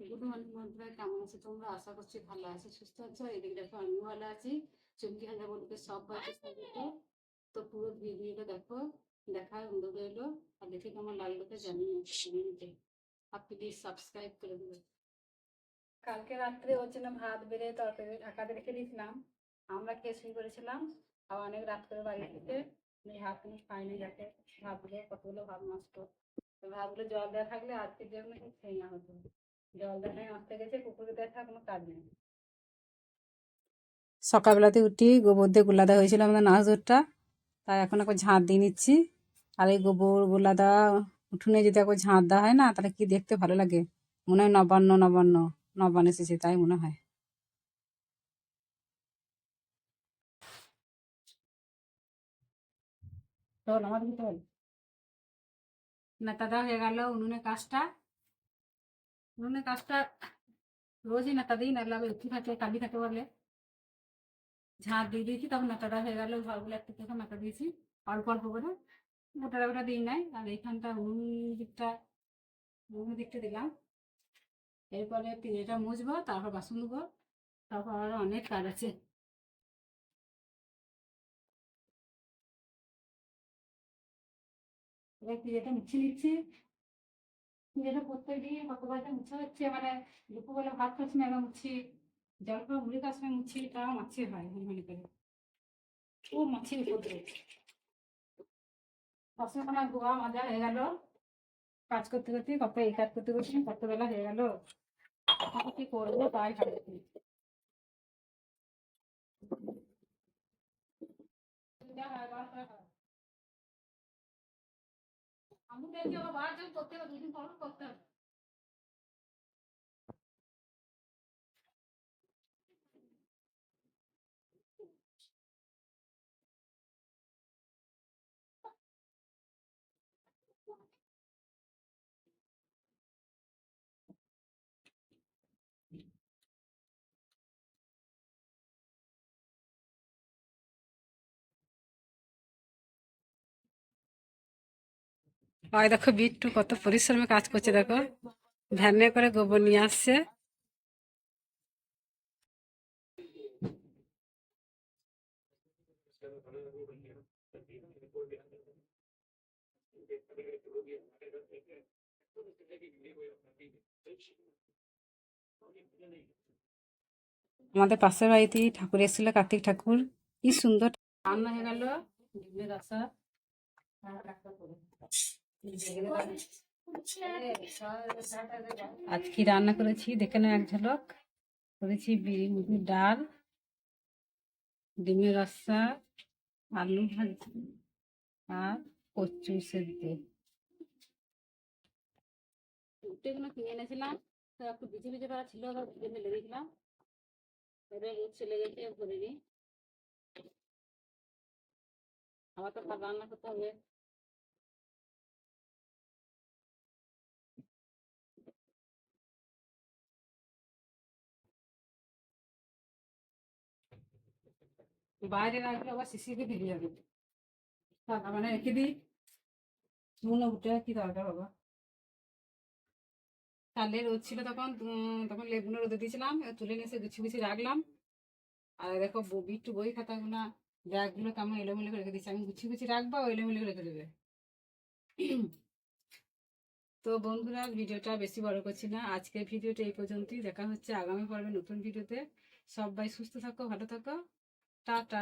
Good morning বন্ধুরা, কেমন আছো তোমরা? আশা করছি ভালো আছো, সুস্থ আছো। এদিকে দেখো আমিও ভালো আছি। চুমকি হাজা বন্ধুকে সব বাড়িতে স্বাগত। তো পুরো ভিডিওটা দেখো, দেখার অনুরোধ রইলো। আর দেখে কেমন লাগলো তো জানিয়ে কমেন্টে। আর প্লিজ সাবস্ক্রাইব করে দেবে। কালকে রাত্রে ওর জন্য ভাত বেড়ে তরকারি ঢাকাতে রেখে দিয়েছিলাম। আমরা খেয়ে শুয়ে করেছিলাম। আর অনেক রাত করে বাড়ি থেকে ভাত কোনো খাইনি, যাতে ভাতগুলো কতগুলো ভাত নষ্ট। তো ভাতগুলো জল দেওয়া থাকলে আজকের জন্য খেয়ে না হতো। জল দেখায় নষ্ট গেছে, কুকুরে দেখা কোনো কাজ নেই। সকালবেলাতে উঠি গোবর দিয়ে গোলাদা হয়েছিল আমাদের নাচদোরটা, তাই এখন একবার ঝাঁট দিয়ে নিচ্ছি। আর এই গোবর গোলাদা উঠোনে যদি একবার ঝাঁট দেওয়া হয় না, তাহলে কি দেখতে ভালো লাগে। মনে হয় নবান্ন নবান্ন নবান্ন এসেছে, তাই মনে হয়। চল আমার দিকে চল। নেতা দেওয়া হয়ে গেল উনুনে কাজটা রোজই নেতা দিই, নাহলে আবার উঠি থাকে কালি থাকে বলে। ঝাঁট দিয়ে দিয়েছি, তখন নেতাটা হয়ে গেল। ঘরগুলো একটু তখন নেতা দিয়েছি অল্প অল্প করে, গোটা গোটা দিই নাই। আর এইখানটা উনুন দিকটা দিলাম। এরপরে এটা মুছবো, তারপর বাসন ধুবো, তারপর আরো অনেক কাজ আছে। এবার পিড়েটা মুছে নিচ্ছি। পিড়েটা প্রত্যেকদিন কতবার মুছে হচ্ছে, মানে দুপুরবেলা ভাত খাচ্ছি না, এবার মুছি। জল খাওয়া মুড়ি খাওয়ার সময় মুছি, তাও মাছি হয় মনে করে। ও মাছির উপদ্রব। বাসন আমার ধোয়া মাজা হয়ে গেল। কাজ করতে করতে এই কাজ করতে করতে কত বেলা হয়ে গেল। কি করবো তাই ভাবছি। আমি দেখছি আবার বার করতে হবে, 2 দিন পর করতে হবে। ওই দেখো বিট্টু কত পরিশ্রমে কাজ করছে, দেখো ভ্যানে করে গোবর নিয়ে আসছে। আমাদের পাশের বাড়িতেই ঠাকুর এসেছিল, কার্তিক ঠাকুর। কি সুন্দর রান্না হয়ে গেল। ডিমের রসা আজ কি রান্না করেছি দেখে নাও এক ঝলক। করেছি মুগের ডাল, ডিমের রসা, আলু ভাজি আর কচু সেদ্ধ। উঠেগুলো কিনে এনেছিলাম, তো একটু ভিজে ভিজে করা ছিল, আবার ভিজে ফেলে দিয়েছিলাম। এবার রোদ চলে গেছে, ভরে নিই। আবার তো ভাত রান্না করতে হবে। বাইরে রাখলে আবার শিশিরে ভিজে যাবে। মানে রেখে দিই, মনে উঠে কি দরকার বাবা। কালে রোদ ছিল তখন, তখন লেবুনো রোদে দিয়েছিলাম, এবার তুলে নিয়ে এসে গুছিয়ে গুছিয়ে রাখলাম। আর দেখো একটু বই খাতাগুলো ব্যাগগুলো কেমন এলোমেলো করে রেখে দিচ্ছি। আমি গুছিয়ে গুছিয়ে রাখবো, ও এলোমেলো করে রেখে দেবে। তো বন্ধুরা, ভিডিওটা বেশি বড় করছি না, আজকের ভিডিওটা এই পর্যন্তই। দেখা হচ্ছে আগামী পর্বে নতুন ভিডিওতে। সবাই সুস্থ থাকো, ভালো থাকো, টাটা।